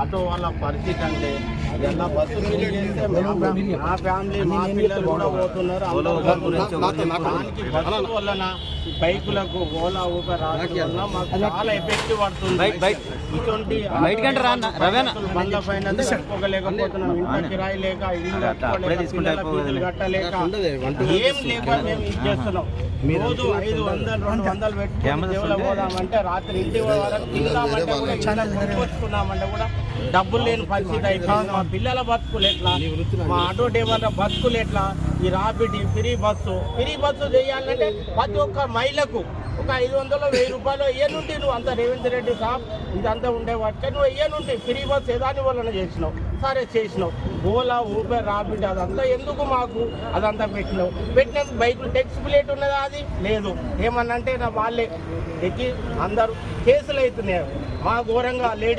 Auto వాళ్ళ పరిస్థితి అంటే ఎలా బస్సు చేస్తే మా ఫ్యామిలీ మా పిల్లలు కూడా పోతున్నారు. దానికి బస్సు వలన బైకులకు ఓలా ఊబర్ రావడం వల్ల మాకు చాలా ఎఫెక్ట్ పడుతుంది. ఇటువంటి బండ్ల పైన తట్టుకోలేకపోతున్నాం. ఇంట్లో కిరాయి లేక, ఇల్లు కట్టుకోలేక, పిల్లల ఫీజులు కట్టలేక, ఏం లేక మేము ఇది చేస్తున్నాం. రోజు 500, 200 పెట్టుకుని దేవుళ్ళ పోదామంటే రాత్రి ఇంటి వరకు తిందామంటే కూడా కొనుక్కొచ్చుకున్నామంటే కూడా డబ్బులు లేని పరిస్థితి అవుతుంది. మా పిల్లల బతుకులు ఎట్లా, మా ఆటో డ్రైవర్ల బతుకులు ఎట్లా, ఈ రాపిడ్ ఫ్రీ బస్సు చేయాలంటే ప్రతి ఒక్క మహిళకు ఒక 500, 1000 రూపాయలు ఏనుంటి నువ్వు అంత రేవంత్ రెడ్డి సాబ్ ఇదంతా ఉండేవాటికే నువ్వు ఏనుంటి ఫ్రీ బస్ ఏదాని వలన చేసినావు. సరే చేసినావు. ఓలా ఊబర్ రాపిడ్ అదంతా ఎందుకు మాకు అదంతా పెట్టినందుకు బైకులు టెక్స్ ప్లేట్ ఉన్నదా? అది లేదు. ఏమన్నంటే నా వాళ్ళే ఎక్కి అందరూ కేసులు అవుతున్నాయి. మా ఘోరంగా లేడీ